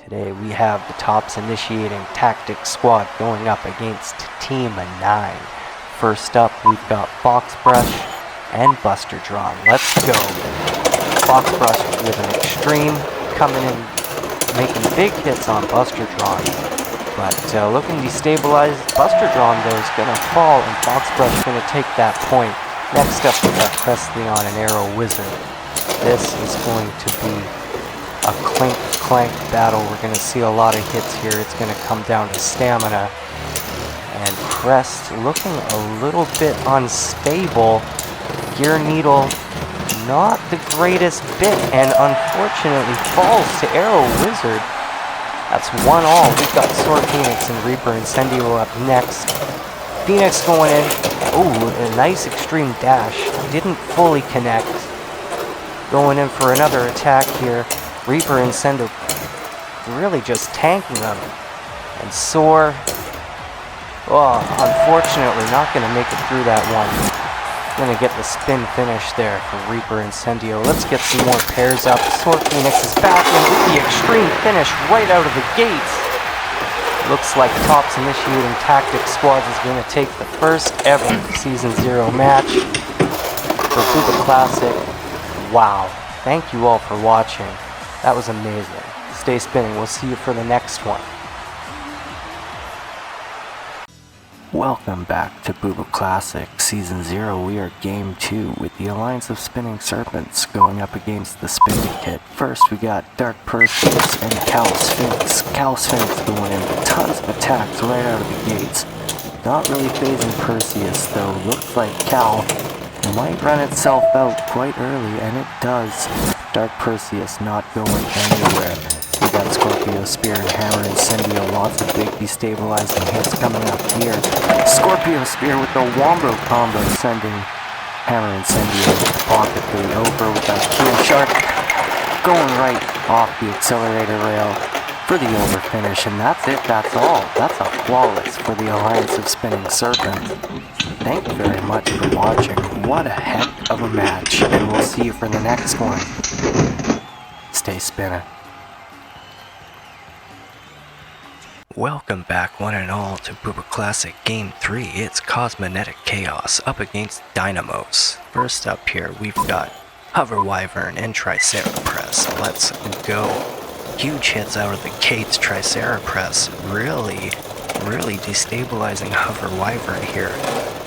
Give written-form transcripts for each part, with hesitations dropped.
Today we have the T.I.T.S initiating tactics squad going up against Team 9. First up, we've got Foxbrush and Buster Drawn. Let's go. Foxbrush with an extreme coming in, making big hits on Buster Drawn. But looking destabilized, Buster Drawn though is going to fall and Foxbrush is going to take that point. Next up, we've got Presley on an Arrow Wizard. This is going to be a clink-clank battle. We're going to see a lot of hits here. It's going to come down to stamina. And Crest looking a little bit unstable. Gear Needle, not the greatest bit, and unfortunately falls to Arrow Wizard. That's 1-all. We've got Sword Phoenix and Reaper Incendio up next. Phoenix going in. Oh, a nice extreme dash. Didn't fully connect. Going in for another attack here. Reaper Incendio really just tanking them. And Soar, oh, unfortunately not going to make it through that one. Going to get the spin finish there for Reaper Incendio. Let's get some more pairs up. Sword Phoenix is back in with the extreme finish right out of the gates. Looks like T.I.T.S initiating tactics squads is going to take the first ever Season 0 match for BooBa Classic. Wow. Thank you all for watching. That was amazing. Stay spinning. We'll see you for the next one. Welcome back to BooBa Classic Season 0. We are Game 2 with the Alliance of Spinning Serpents going up against the Spindicate. First we got Dark Perseus and Cowl Sphinx. Cowl Sphinx going in with tons of attacks right out of the gates. Not really phasing Perseus though. Looks like Cowl might run itself out quite early, and it does. Dark Perseus not going anywhere. We got ScorpioSpear and Hammer Incendio. Lots of big destabilizing hits coming up here. ScorpioSpear with the Wombo combo sending Hammer Incendio pocketly over. We got Keel Shark going right off the accelerator rail for the over finish, and that's it, that's all. That's a flawless for the Alliance of Spinning Serpents. Thank you very much for watching. What a heck of a match, and we'll see you for the next one. Stay spinning. Welcome back one and all to BooBa Classic Game 3. It's Cosmonetic Chaos up against Dinamos. First up here, we've got Hover Wyvern and TriceraPress. Let's go. Huge hits out of the gates. TriceraPress really destabilizing Hover Wyvern here.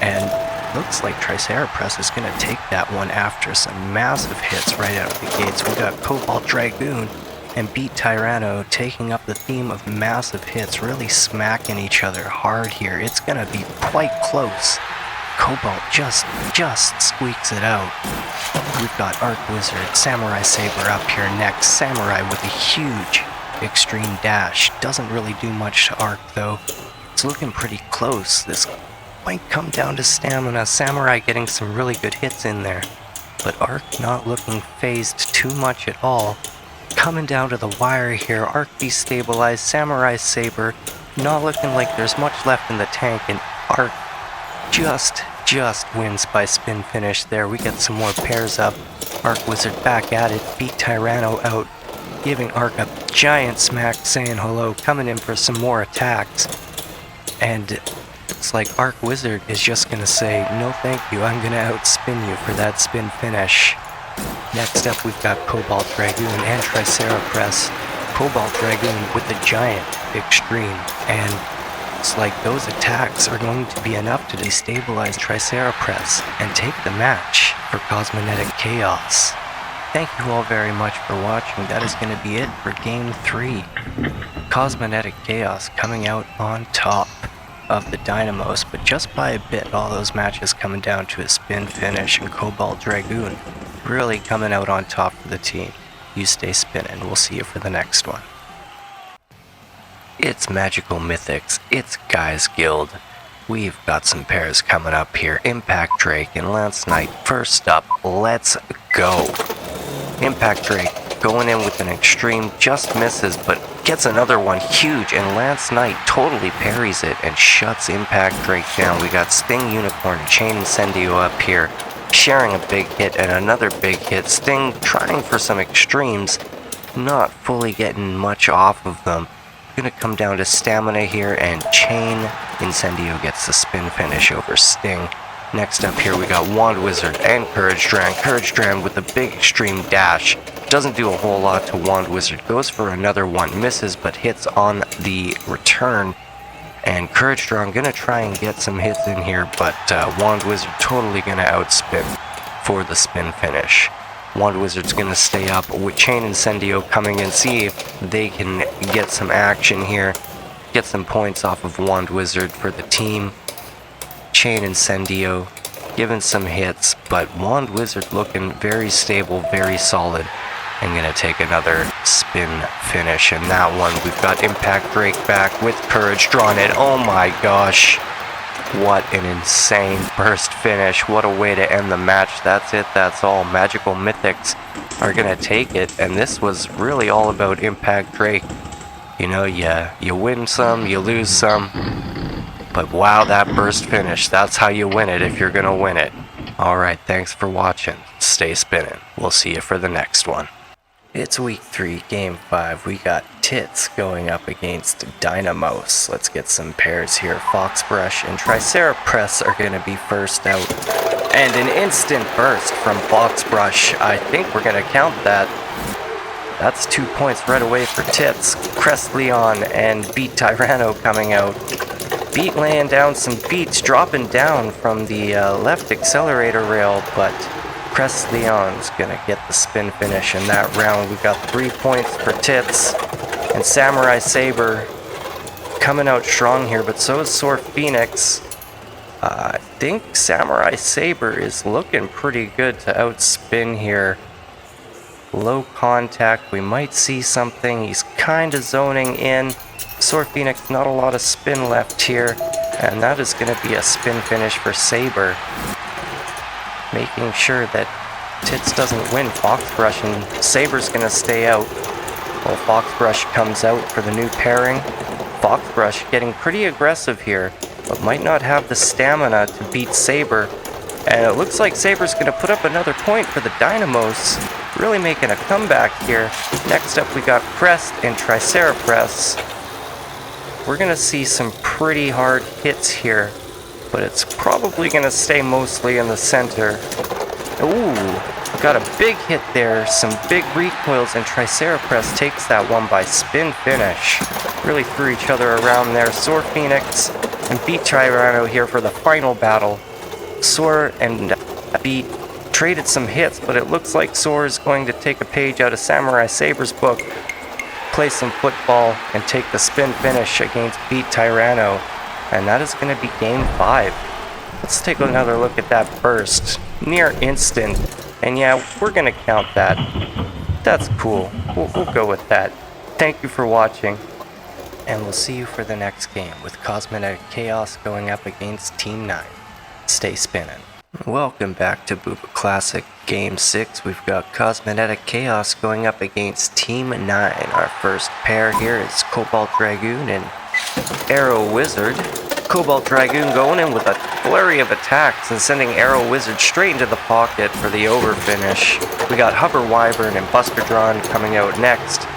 And looks like TriceraPress is going to take that one after some massive hits right out of the gates. We got Cobalt Dragoon and Beat Tyranno taking up the theme of massive hits, really smacking each other hard here. It's going to be quite close. Cobalt just squeaks it out. We've got Arc Wizard, SamuraiSaber up here next. Samurai with a huge extreme dash. Doesn't really do much to Arc though. It's looking pretty close. This might come down to stamina. Samurai getting some really good hits in there. But Arc not looking phased too much at all. Coming down to the wire here. Arc destabilized. SamuraiSaber not looking like there's much left in the tank, and Arc just wins by spin finish there. We get some more pairs up. Arc Wizard back at it. Beat Tyranno out, giving Arc a giant smack, saying hello, coming in for some more attacks. And it's like Arc Wizard is just gonna say, no thank you, I'm gonna outspin you for that spin finish. Next up we've got Cobalt Dragoon and TriceraPress. Cobalt Dragoon with the giant extreme, and it's like those attacks are going to be enough to destabilize TriceraPress and take the match for Cosmonetic Chaos. Thank you all very much for watching. That is going to be it for Game 3. Cosmonetic Chaos coming out on top of the Dinamos, but just by a bit. All those matches coming down to a spin finish, and Cobalt Dragoon really coming out on top for the team. You stay spinning. We'll see you for the next one. It's Magical Mythics. It's Guise Guild. We've got some pairs coming up here. Impact Drake and Lance Knight. First up, let's go. Impact Drake going in with an extreme, just misses, but gets another one huge, and Lance Knight totally parries it and shuts Impact Drake down. We got Sting Unicorn and Chain Incendio up here, sharing a big hit and another big hit. Sting trying for some extremes, not fully getting much off of them. Gonna come down to stamina here, and Chain Incendio gets the spin finish over Sting. Next up here we got Wand Wizard and Courage Dran. Courage Dran with the big extreme dash. Doesn't do a whole lot to Wand Wizard. Goes for another one, misses but hits on the return. And Courage Dran gonna try and get some hits in here, but Wand Wizard totally gonna outspin for the spin finish. Wand Wizard's gonna stay up with Chain Incendio coming in, see if they can get some action here, get some points off of Wand Wizard for the team. Chain Incendio giving some hits, but Wand Wizard looking very stable, very solid, and gonna take another spin finish. And that one, we've got Impact Drake back with Courage drawn in. Oh my gosh. What an insane burst finish. What a way to end the match. That's it. That's all. Magical Mythics are going to take it. And this was really all about Impact Drake. You know, you win some, you lose some. But wow, that burst finish. That's how you win it if you're going to win it. Alright, thanks for watching. Stay spinning. We'll see you for the next one. It's week 3, game 5. We got T.I.T.S going up against Dinamos. Let's get some pairs here. Foxbrush and TriceraPress are going to be first out. And an instant burst from Foxbrush. I think we're going to count that. That's 2 points right away for T.I.T.S. Crest Leon and Beat Tyranno coming out. Beat laying down some beats, dropping down from the left accelerator rail, but Crest Leon's gonna get the spin finish in that round. We got 3 points for T.I.T.S. and SamuraiSaber coming out strong here, but so is Sword Phoenix. I think SamuraiSaber is looking pretty good to outspin here. Low contact, we might see something. He's kind of zoning in. Sword Phoenix, not a lot of spin left here, and that is going to be a spin finish for Saber. Making sure that T.I.T.S doesn't win Foxbrush, and Saber's going to stay out. Well, Foxbrush comes out for the new pairing. Foxbrush getting pretty aggressive here, but might not have the stamina to beat Saber. And it looks like Saber's going to put up another point for the Dinamos. Really making a comeback here. Next up we got Crest and TriceraPress. We're going to see some pretty hard hits here, but it's probably going to stay mostly in the center. Ooh, got a big hit there, some big recoils, and TriceraPress takes that one by spin finish. Really threw each other around there. Sword Phoenix and Beat Tyranno here for the final battle. Sword and Beat traded some hits, but it looks like Sword is going to take a page out of SamuraiSaber's book, play some football, and take the spin finish against Beat Tyranno. And that is going to be game 5. Let's take another look at that burst. Near instant. And yeah, we're going to count that. That's cool. We'll go with that. Thank you for watching. And we'll see you for the next game with Cosmonetic Chaos going up against Team 9. Stay spinning. Welcome back to BooBa Classic Game 6. We've got Cosmonetic Chaos going up against Team 9. Our first pair here is Cobalt Dragoon and Arrow Wizard. Cobalt Dragoon going in with a flurry of attacks and sending Arrow Wizard straight into the pocket for the over finish. We got Hover Wyvern and Buster Drawn coming out next,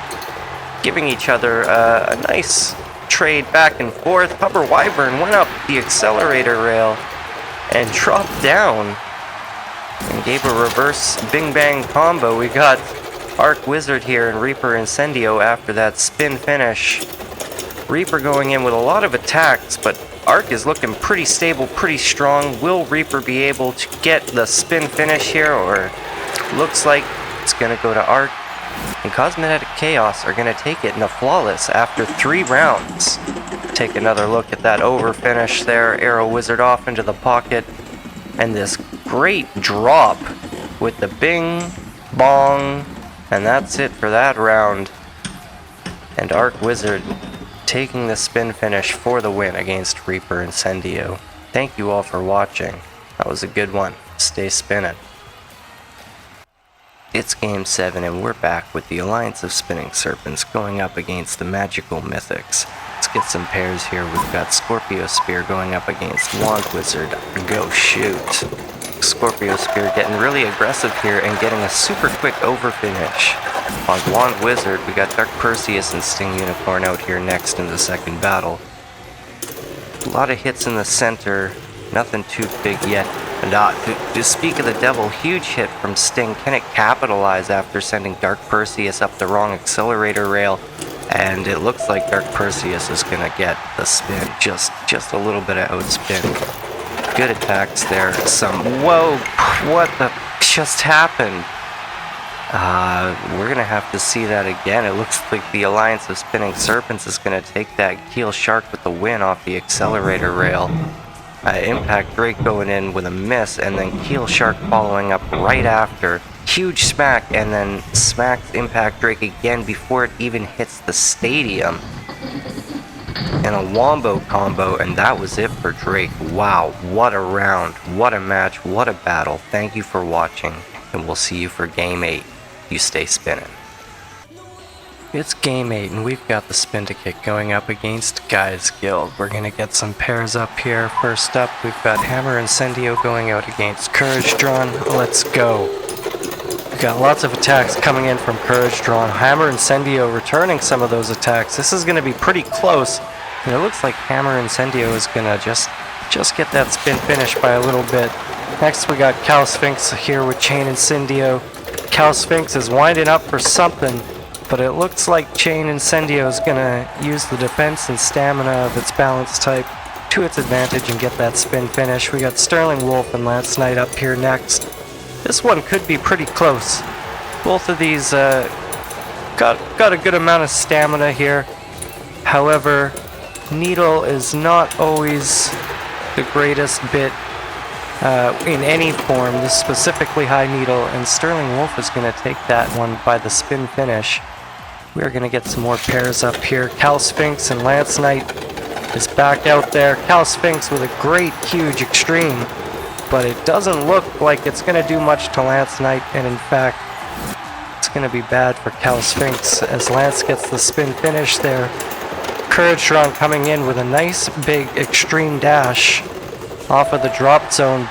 giving each other a nice trade back and forth. Hover Wyvern went up the accelerator rail and dropped down and gave a reverse Bing Bang combo. We got Arc Wizard here and Reaper Incendio after that spin finish. Reaper going in with a lot of attacks, but Arc is looking pretty stable, pretty strong. Will Reaper be able to get the spin finish here, or looks like it's going to go to Arc? And Cosmonetic Chaos are going to take it in a flawless after 3 rounds. Take another look at that over finish there. Arrow Wizard off into the pocket. And this great drop with the bing, bong. And that's it for that round. And Arc Wizard taking the spin finish for the win against Reaper Incendio. Thank you all for watching. That was a good one. Stay spinning. It's game 7 and we're back with the Alliance of Spinning Serpents going up against the Magical Mythics. Let's get some pairs here. We've got ScorpioSpear going up against Wand Wizard. Go shoot. ScorpioSpear getting really aggressive here and getting a super quick over finish. On Wand Wizard, we got Dark Perseus and Sting Unicorn out here next in the second battle. A lot of hits in the center, nothing too big yet. And to speak of the devil, huge hit from Sting. Can it capitalize after sending Dark Perseus up the wrong accelerator rail? And it looks like Dark Perseus is going to get the spin. Just a little bit of outspin. Good attacks there. Whoa, what the just happened? We're going to have to see that again. It looks like the Alliance of Spinning Serpents is going to take that Keel Shark with the win off the accelerator rail. Impact Drake going in with a miss, and then Keel Shark following up right after. Huge smack, and then smacks Impact Drake again before it even hits the stadium. And a wombo combo, and that was it for Drake. Wow, what a round, what a match, what a battle. Thank you for watching, and we'll see you for Game 8. You stay spinning. It's Game 8, and we've got the Spindicate going up against Guise Guild. We're going to get some pairs up here. First up, we've got Hammer Incendio going out against Courage Drawn. Let's go. We've got lots of attacks coming in from Courage Drawn. Hammer Incendio returning some of those attacks. This is going to be pretty close, and it looks like Hammer Incendio is going to just get that spin finish by a little bit. Next, we got Cowl Sphinx here with Chain Incendio. Cowl Sphinx is winding up for something, but it looks like Chain Incendio is going to use the defense and stamina of its balance type to its advantage and get that spin finish. We got Sterling Wolf and Lance Knight up here next. This one could be pretty close. Both of these got a good amount of stamina here. However, Needle is not always the greatest bit in any form. This specifically high Needle, and Sterling Wolf is going to take that one by the spin finish. We're going to get some more pairs up here. Cowl Sphinx and Lance Knight is back out there. Cowl Sphinx with a great, huge extreme, but it doesn't look like it's going to do much to Lance Knight, and in fact, it's going to be bad for Cowl Sphinx as Lance gets the spin finish there. Courage Drawn coming in with a nice, big, extreme dash off of the drop zone.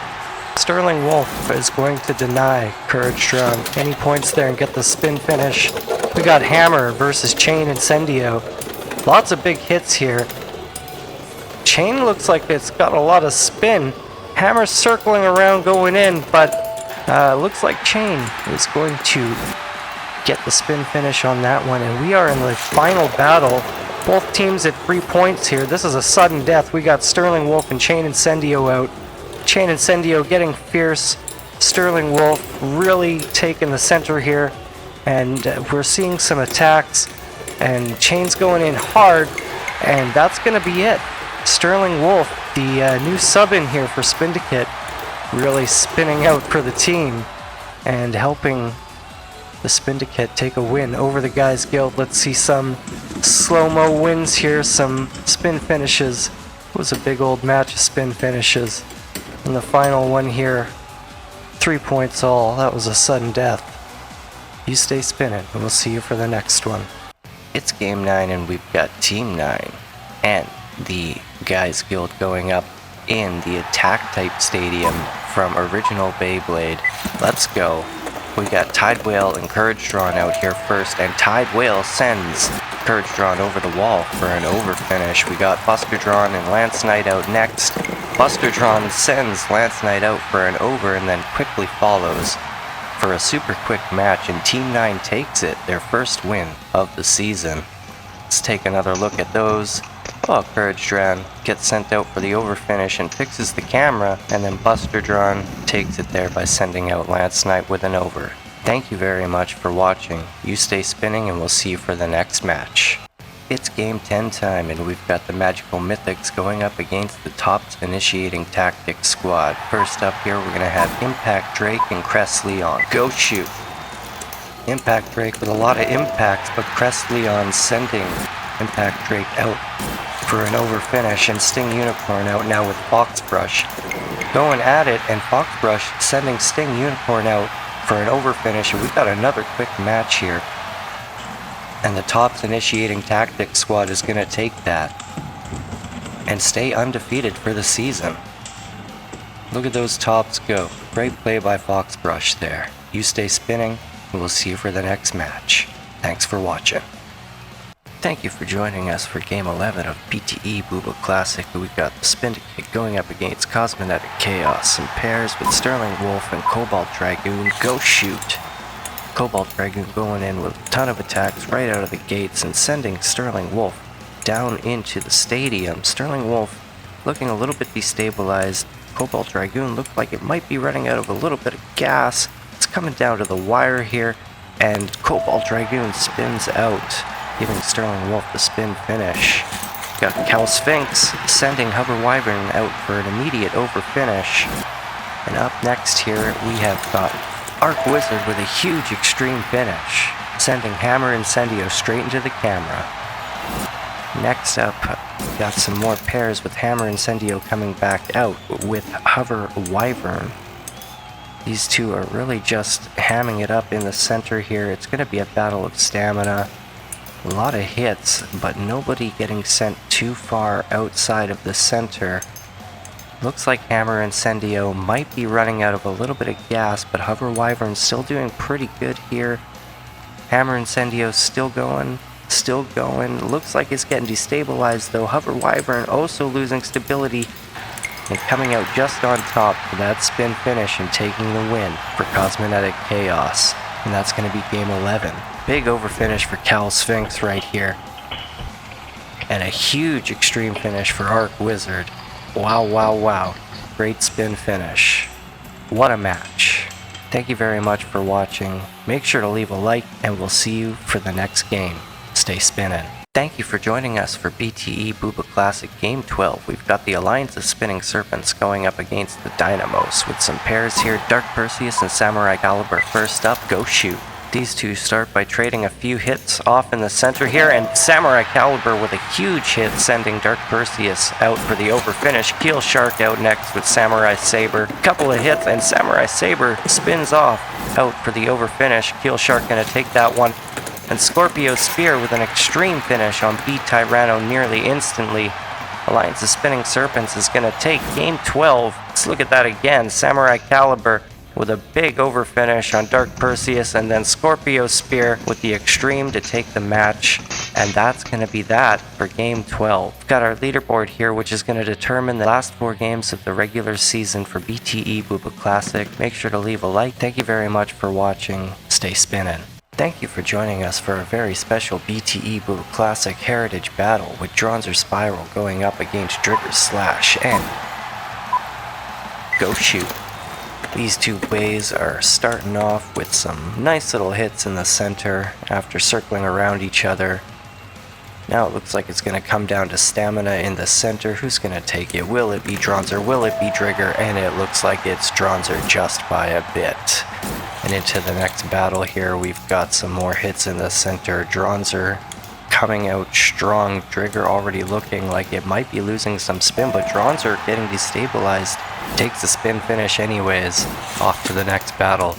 Sterling Wolf is going to deny Courage Drawn any points there and get the spin finish. We got Hammer versus Chain Incendio. Lots of big hits here. Chain looks like it's got a lot of spin. Hammer's circling around going in, but looks like Chain is going to get the spin finish on that one. And we are in the final battle. Both teams at 3 points here. This is a sudden death. We got Sterling Wolf and Chain Incendio out. Chain Incendio getting fierce. Sterling Wolf really taking the center here. And we're seeing some attacks. And Chain's going in hard. And that's going to be it. Sterling Wolf, the new sub in here for Spindicate, really spinning out for the team and helping the Spindicate take a win over the Guise Guild. Let's see some slow-mo wins here, some spin finishes. It was a big old match of spin finishes. And the final one here, 3 points all. That was a sudden death. You stay spinning, and we'll see you for the next one. It's Game 9, and we've got Team 9 and the Guise Guild going up in the attack-type stadium from original Beyblade. Let's go. We got Tide Whale and Courage Drawn out here first, and Tide Whale sends Courage Drawn over the wall for an over finish. We got Buster Drawn and Lance Knight out next. Buster Drawn sends Lance Knight out for an over and then quickly follows for a super quick match, and Team 9 takes it, their first win of the season. Let's take another look at those. Oh, Courage Drawn gets sent out for the over finish and fixes the camera, and then Buster Drawn takes it there by sending out Lance Knight with an over. Thank you very much for watching. You stay spinning, and we'll see you for the next match. It's Game 10 time, and we've got the Magical Mythics going up against the T.I.T.S Initiating Tactics squad. First up here, we're going to have Impact Drake and Crest Leon. Go shoot! Impact Drake with a lot of impacts, but Crest Leon sending Impact Drake out for an over finish, and Sting Unicorn out now with Fox Brush. Going at it, and Fox Brush sending Sting Unicorn out for an over finish, and we've got another quick match here. And the T.I.T.S Initiating Tactics squad is going to take that and stay undefeated for the season. Look at those T.I.T.S go. Great play by Fox Brush there. You stay spinning, and we'll see you for the next match. Thanks for watching. Thank you for joining us for Game 11 of BTE BooBa Classic. We've got the Spindicate going up against Cosmonetic Chaos in pairs with Sterling Wolf and Cobalt Dragoon. Go shoot! Cobalt Dragoon going in with a ton of attacks right out of the gates and sending Sterling Wolf down into the stadium. Sterling Wolf looking a little bit destabilized. Cobalt Dragoon looked like it might be running out of a little bit of gas. It's coming down to the wire here, and Cobalt Dragoon spins out, giving Sterling Wolf the spin finish. Got Cowl Sphinx sending Hover Wyvern out for an immediate over finish. And up next here we have got Arc Wizard with a huge extreme finish, sending Hammer Incendio straight into the camera. Next up, we got some more pairs with Hammer Incendio coming back out with Hover Wyvern. These two are really just hamming it up in the center here. It's going to be a battle of stamina. A lot of hits, but nobody getting sent too far outside of the center. Looks like Hammer Incendio might be running out of a little bit of gas, but Hover Wyvern's still doing pretty good here. Hammer Incendio still going. Looks like it's getting destabilized though. Hover Wyvern also losing stability and coming out just on top for that spin finish and taking the win for Cosmonetic Chaos. And that's going to be Game 11. Big over finish for Cowl Sphinx right here. And a huge extreme finish for Arc Wizard. Wow. Great spin finish. What a match. Thank you very much for watching. Make sure to leave a like and we'll see you for the next game. Stay spinning. Thank you for joining us for BTE BooBa Classic Game 12. We've got the Alliance of Spinning Serpents going up against the Dinamos with some pairs here. Dark Perseus and SamuraiCalibur first up. Go shoot. These two start by trading a few hits off in the center here, and SamuraiCalibur with a huge hit sending Dark Perseus out for the over finish. Keel Shark out next with SamuraiSaber. Couple of hits and SamuraiSaber spins off out for the over finish. Keel Shark gonna take that one. And ScorpioSpear with an extreme finish on B Tyranno nearly instantly. Alliance of Spinning Serpents is going to take Game 12. Let's look at that again. SamuraiCalibur with a big over finish on Dark Perseus, and then ScorpioSpear with the extreme to take the match. And that's going to be that for Game 12. We've got our leaderboard here, which is going to determine the last 4 games of the regular season for BTE BooBa Classic. Make sure to leave a like. Thank you very much for watching. Stay spinning. Thank you for joining us for a very special BTE BooBa Classic Heritage Battle with Dranzer Spiral going up against Driger Slash and Go Shoot. These two ways are starting off with some nice little hits in the center after circling around each other. Now it looks like it's going to come down to stamina in the center. Who's going to take it? Will it be Dranzer? Will it be Driger? And it looks like it's Dranzer just by a bit. And into the next battle here, we've got some more hits in the center. Dranzer coming out strong. Driger already looking like it might be losing some spin, but Dranzer getting destabilized. Takes the spin finish anyways. Off to the next battle.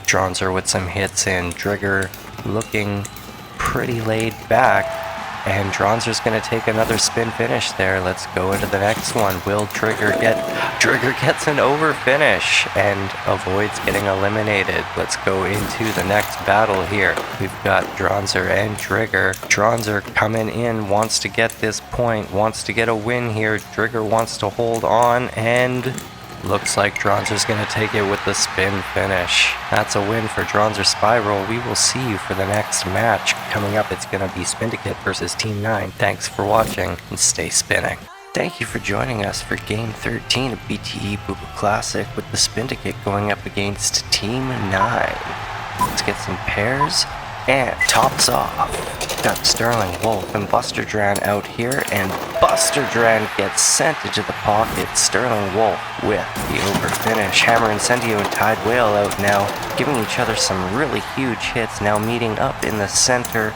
Dranzer with some hits in. Driger looking pretty laid back. And Dranzer's going to take another spin finish there. Let's go into the next one. Will Driger get... Driger gets an over finish and avoids getting eliminated. Let's go into the next battle here. We've got Dranzer and Driger. Dranzer coming in, wants to get this point, wants to get a win here. Driger wants to hold on, and looks like Dranzer's going to take it with the spin finish. That's a win for Dranzer Spiral. We will see you for the next match. Coming up, it's going to be Spindicate versus Team 9. Thanks for watching, and stay spinning. Thank you for joining us for Game 13 of BTE BooBa Classic with the Spindicate going up against Team 9. Let's get some pairs, and tops off. Got Sterling Wolf and Buster Dran out here, and Buster Dran gets sent into the pocket. Sterling Wolf with the over finish. Hammer Incendio and Tide Whale out now, giving each other some really huge hits, now meeting up in the center.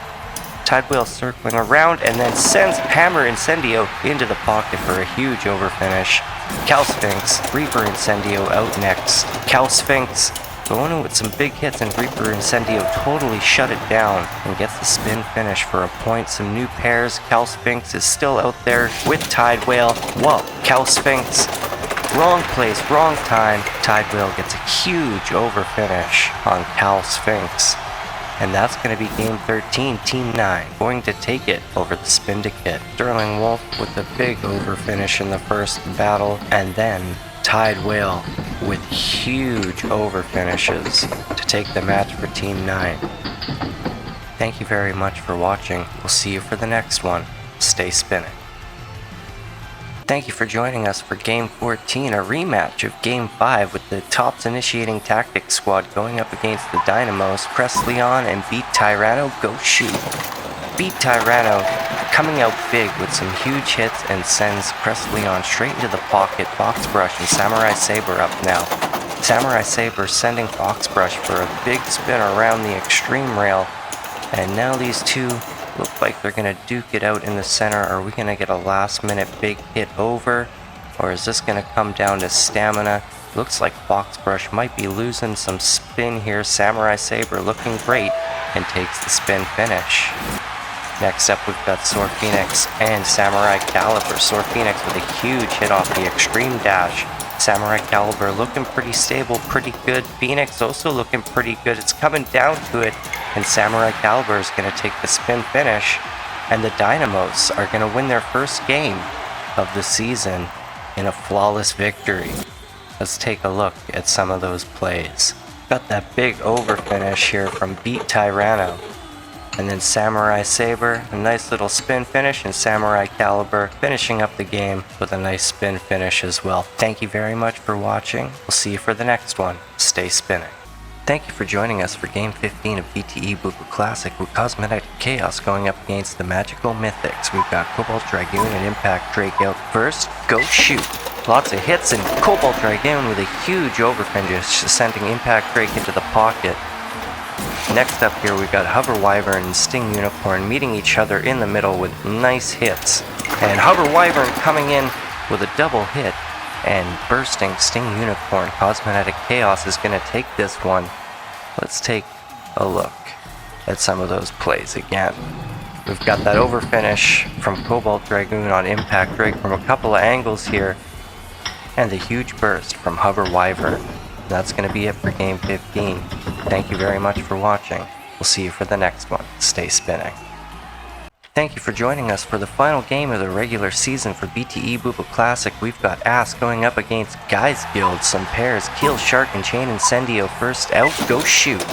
Tide Whale circling around and then sends Hammer Incendio into the pocket for a huge over finish. Cowl Sphinx, Reaper Incendio out next. Cowl Sphinx going in with some big hits, and Reaper Incendio totally shut it down and gets the spin finish for a point. Some new pairs. Cowl Sphinx is still out there with Tide Whale. Whoa, Cowl Sphinx, wrong place, wrong time. Tide Whale gets a huge over finish on Cowl Sphinx. And that's going to be game 13, team 9, going to take it over the Spindicate. Sterling Wolf with a big over finish in the first battle, and then Tide Whale with huge over finishes to take the match for team 9. Thank you very much for watching. We'll see you for the next one. Stay spinning. Thank you for joining us for Game 14, a rematch of Game 5 with the T.I.T.S initiating tactics squad going up against the Dinamos. Press Leon and beat Tyranno, go shoot. Beat Tyranno, coming out big with some huge hits and sends Press Leon straight into the pocket. Foxbrush and SamuraiSaber up now. SamuraiSaber sending Foxbrush for a big spin around the extreme rail. And now these two look like they're going to duke it out in the center. Are we going to get a last minute big hit over? Or is this going to come down to stamina? Looks like Foxbrush might be losing some spin here. SamuraiSaber looking great and takes the spin finish. Next up we've got Phoenix and SamuraiCalibur. Phoenix with a huge hit off the extreme dash. SamuraiCalibur looking pretty stable, pretty good. Phoenix also looking pretty good. It's coming down to it, and SamuraiCalibur is going to take the spin finish, and the Dinamos are going to win their first game of the season in a flawless victory. Let's take a look at some of those plays. Got that big over finish here from Beat Tyranno. And then SamuraiSaber, a nice little spin finish, and SamuraiCalibur finishing up the game with a nice spin finish as well. Thank you very much for watching. We'll see you for the next one. Stay spinning. Thank you for joining us for Game 15 of BTE BooBa Classic with Cosmonetic Chaos going up against the Magical Mythics. We've got Cobalt Dragoon and Impact Drake out first. Go shoot! Lots of hits, and Cobalt Dragoon with a huge over finish, sending Impact Drake into the pocket. Next up here we've got Hover Wyvern and Sting Unicorn meeting each other in the middle with nice hits. And Hover Wyvern coming in with a double hit and bursting Sting Unicorn. Cosmonetic Chaos is going to take this one. Let's take a look at some of those plays again. We've got that over finish from Cobalt Dragoon on Impact Drake from a couple of angles here. And the huge burst from Hover Wyvern. That's going to be it for Game 15. Thank you very much for watching. We'll see you for the next one. Stay spinning. Thank you for joining us for the final game of the regular season for BTE BooBa Classic. We've got A.S.S going up against Guise Guild. Some pairs, Keel Shark and Chain Incendio first out. Go shoot!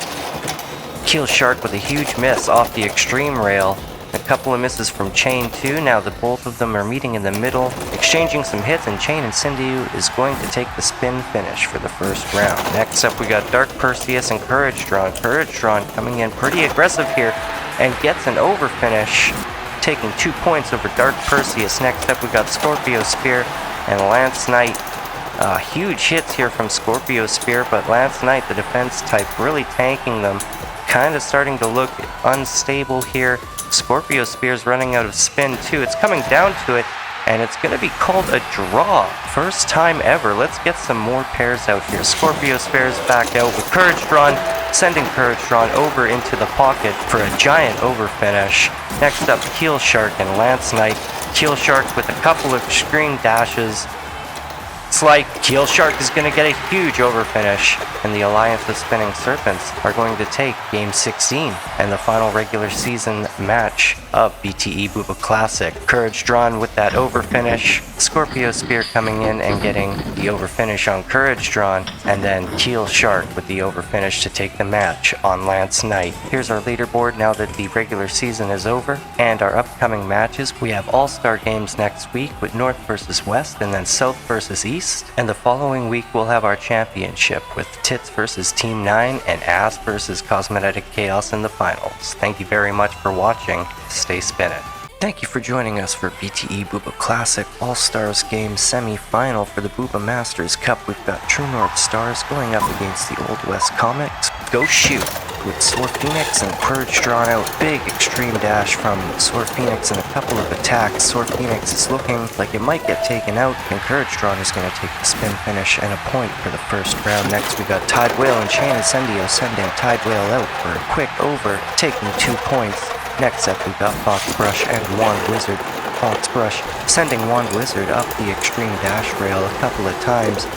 Keel Shark with a huge miss off the extreme rail. A couple of misses from Chain 2. Now the both of them are meeting in the middle, exchanging some hits, and Chain Incendio is going to take the spin finish for the first round. Next up we got Dark Perseus and Courage Drawn. Courage Drawn coming in pretty aggressive here and gets an over finish, taking 2 points over Dark Perseus. Next up we got ScorpioSpear and Lance Knight. Huge hits here from ScorpioSpear, but Lance Knight, the defense type, really tanking them. Kind of starting to look unstable here. ScorpioSpear's running out of spin too. It's coming down to it, and it's going to be called a draw. First time ever. Let's get some more pairs out here. ScorpioSpear's back out with Courage Drawn, sending Courage Drawn over into the pocket for a giant over finish. Next up, Keel Shark and Lance Knight. Keel Shark with a couple of extreme dashes. It's like Keel Shark is going to get a huge over finish, and the Alliance of Spinning Serpents are going to take Game 16 and the final regular season match of BTE BooBa Classic. Courage Drawn with that over finish, ScorpioSpear coming in and getting the over finish on Courage Drawn, and then Keel Shark with the over finish to take the match on Lance Knight. Here's our leaderboard now that the regular season is over, and our upcoming matches. We have All-Star games next week with North versus West, and then South versus East. And the following week we'll have our championship with T.I.T.S versus Team 9 and A.S.S versus Cosmonetic Chaos in the finals. Thank you very much for watching. Stay spinning. Thank you for joining us for BTE BooBa Classic All-Stars Game semi-final for the BooBa Masters Cup. We've got True North Stars going up against the Old West Comics. Go shoot! With Phoenix and Courage Drawn out. Big extreme dash from Phoenix and a couple of attacks. Phoenix is looking like it might get taken out, and Courage Drawn is going to take the spin finish and a point for the first round. Next we got Tide Whale and Chain Incendio sending Tide Whale out for a quick over, taking 2 points. Next up we got Foxbrush and Wand Wizard. Foxbrush sending Wand Wizard up the extreme dash rail a couple of times.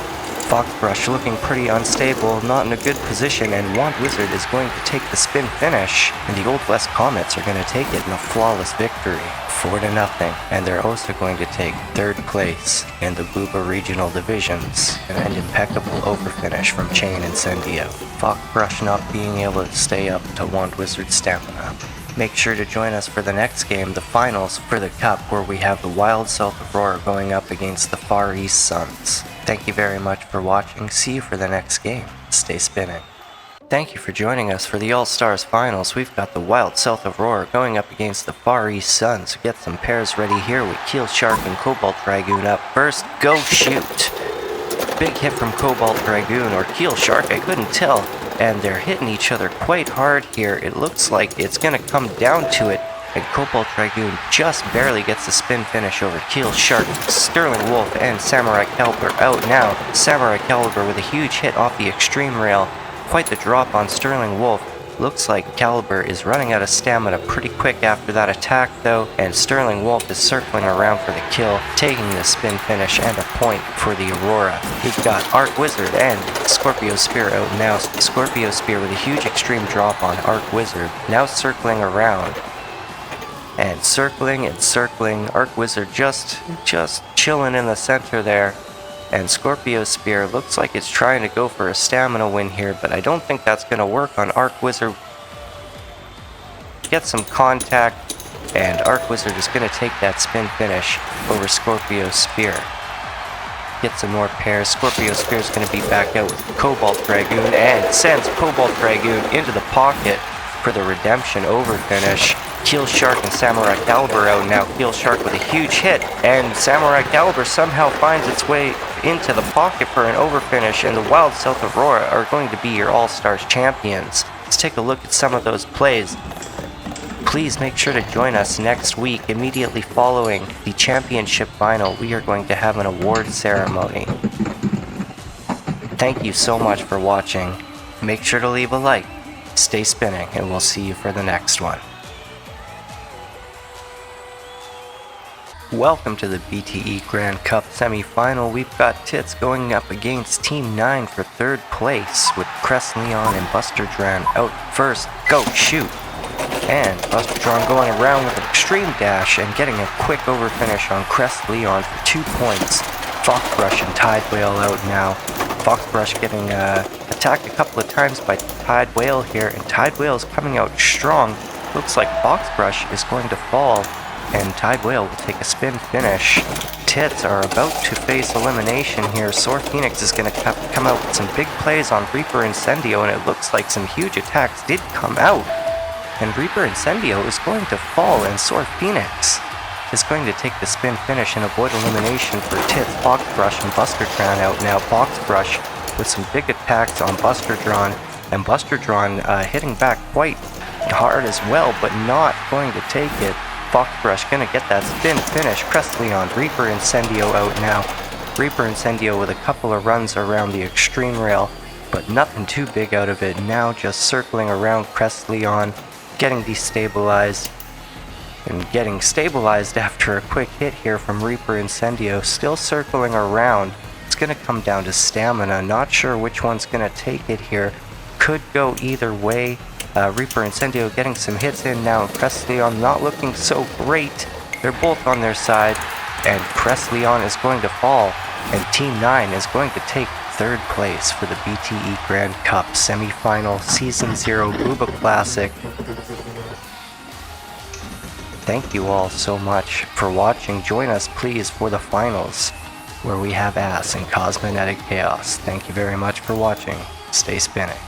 Foxbrush looking pretty unstable, not in a good position, and Wand Wizard is going to take the spin finish, and the Old West Comets are going to take it in a flawless victory, 4-0, and they're also going to take 3rd place in the Booba Regional Divisions, and an impeccable overfinish from Chain Incendio. Foxbrush not being able to stay up to Wand Wizard's stamina. Make sure to join us for the next game, the finals for the Cup, where we have the Wild South Aurora going up against the Far East Suns. Thank you very much for watching. See you for the next game. Stay spinning. Thank you for joining us for the All-Stars Finals. We've got the Wild South Aurora going up against the Far East Suns. Get some pairs ready here with Keel Shark and Cobalt Dragoon up first. Go shoot! Big hit from Cobalt Dragoon, or Keel Shark, I couldn't tell. And they're hitting each other quite hard here. It looks like it's going to come down to it. And Cobalt Dragoon just barely gets the spin finish over Keel Shark. Sterling Wolf and SamuraiCalibur out now. SamuraiCalibur with a huge hit off the extreme rail. Quite the drop on Sterling Wolf. Looks like Calibur is running out of stamina pretty quick after that attack though, and Sterling Wolf is circling around for the kill, taking the spin finish and a point for the Aurora. We've got Arc Wizard and ScorpioSpear out now. ScorpioSpear with a huge extreme drop on Arc Wizard, now circling around. And circling and circling, Arc Wizard just chilling in the center there. And ScorpioSpear looks like it's trying to go for a stamina win here, but I don't think that's going to work on Arc Wizard. Get some contact, and Arc Wizard is going to take that spin finish over ScorpioSpear. Get some more pairs. ScorpioSpear is going to be back out with Cobalt Dragoon, and sends Cobalt Dragoon into the pocket for the redemption over finish. Keel Shark and SamuraiCalibur out now. Keel Shark with a huge hit, and SamuraiCalibur somehow finds its way into the pocket for an overfinish, and the Wild South Aurora are going to be your All-Stars champions. Let's take a look at some of those plays. Please make sure to join us next week. Immediately following the championship final, we are going to have an award ceremony. Thank you so much for watching. Make sure to leave a like, stay spinning, and we'll see you for the next one. Welcome to the BTE Grand Cup semi-final. We've got T.I.T.S going up against Team 9 for 3rd place with Crest Leon and Buster Dran out first. Go shoot! And Buster Dran going around with an extreme dash and getting a quick overfinish on Crest Leon for 2 points. Foxbrush and Tide Whale out now. Foxbrush getting attacked a couple of times by Tide Whale here, and Tide Whale is coming out strong. Looks like Foxbrush is going to fall, and Tide Whale will take a spin finish. T.I.T.S are about to face elimination here. Sword Phoenix is going to come out with some big plays on Reaper Incendio, and it looks like some huge attacks did come out. And Reaper Incendio is going to fall, and Sword Phoenix is going to take the spin finish and avoid elimination for T.I.T.S. Foxbrush and Buster Dran out now. Foxbrush with some big attacks on Buster Dran, and Buster Dran hitting back quite hard as well, but not going to take it. Foxbrush gonna get that spin finish. Crest Leon, Reaper Incendio out now. Reaper Incendio with a couple of runs around the extreme rail, but nothing too big out of it. Now just circling around Crest Leon, getting destabilized, and getting stabilized after a quick hit here from Reaper Incendio. Still circling around. It's gonna come down to stamina. Not sure which one's gonna take it here. Could go either way. Reaper Incendio getting some hits in now, and Crest Leon not looking so great. They're both on their side, and Crest Leon is going to fall, and Team 9 is going to take 3rd place for the BTE Grand Cup semi-final Season 0 Booba Classic. Thank you all so much for watching. Join us please for the finals, where we have A.S.S and Cosmonetic Chaos. Thank you very much for watching. Stay spinning.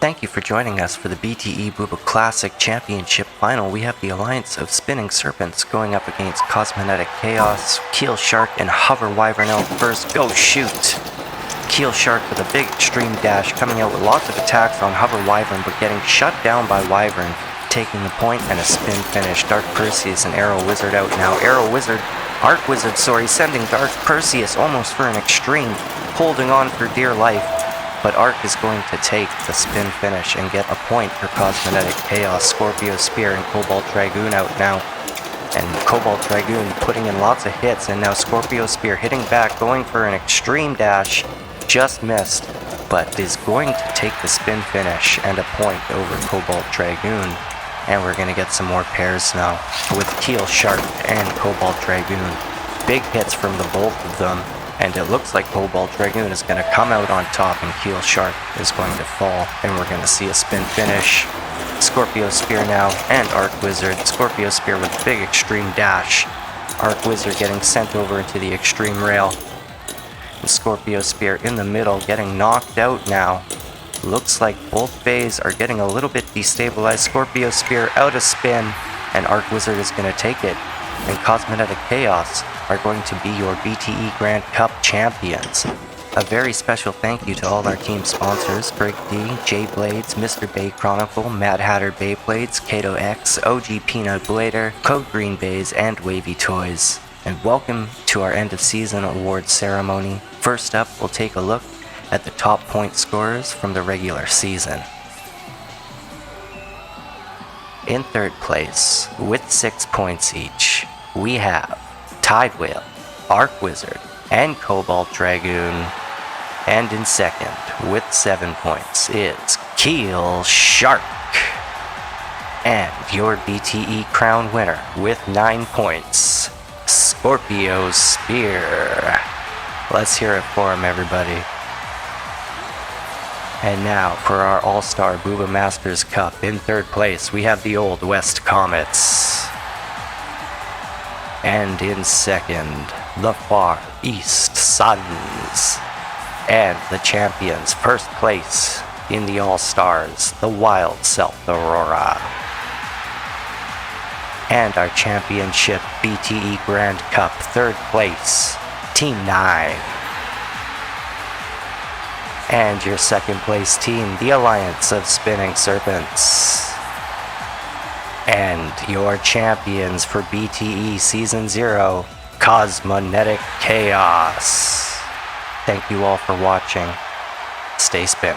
Thank you for joining us for the BTE BOOBA Classic Championship Final. We have the alliance of Spinning Serpents going up against Cosmonetic Chaos. Keel Shark and Hover Wyvern out first. Go shoot! Keel Shark with a big extreme dash, coming out with lots of attacks on Hover Wyvern, but getting shut down by Wyvern, taking the point and a spin finish. Dark Perseus and Arrow Wizard out now. Arc Wizard, sending Dark Perseus almost for an extreme, holding on for dear life. But Arc is going to take the spin finish and get a point for Cosmonetic Chaos. ScorpioSpear and Cobalt Dragoon out now. And Cobalt Dragoon putting in lots of hits, and now ScorpioSpear hitting back, going for an extreme dash, just missed, but is going to take the spin finish and a point over Cobalt Dragoon. And we're going to get some more pairs now with Keel Shark and Cobalt Dragoon. Big hits from the both of them, and it looks like Cobalt Dragoon is going to come out on top and Keel Shark is going to fall, and we're going to see a spin finish. ScorpioSpear now, and Arc Wizard. ScorpioSpear with a big extreme dash. Arc Wizard getting sent over into the extreme rail. And ScorpioSpear in the middle, getting knocked out now. Looks like both bays are getting a little bit destabilized. ScorpioSpear out of spin, and Arc Wizard is going to take it. And Cosmonetic Chaos are going to be your BTE Grand Cup champions. A very special thank you to all our team sponsors: Brig D, J Blades, Mr. Bay Chronicle, Mad Hatter Beyblades, Kato X, OG Peanut Blader, Code Green Bays, and Wavy Toys. And welcome to our end of season awards ceremony. First up, we'll take a look at the top point scorers from the regular season. In third place, with 6 points each, we have Tide Whale, Arc Wizard, and Cobalt Dragoon. And in second, with 7 points, it's Keel Shark. And your BTE crown winner with 9 points, ScorpioSpear. Let's hear it for him, everybody. And now for our All-Star Booba Masters Cup. In third place, we have the Old West Comets. And in second, the Far East Suns. And the champions, first place in the All-Stars, the Wild South Aurora. And our championship BTE Grand Cup, third place, Team 9. And your second place team, the Alliance of Spinning Serpents. And your champions for BTE Season 0, Cosmonetic Chaos. Thank you all for watching. Stay spinning.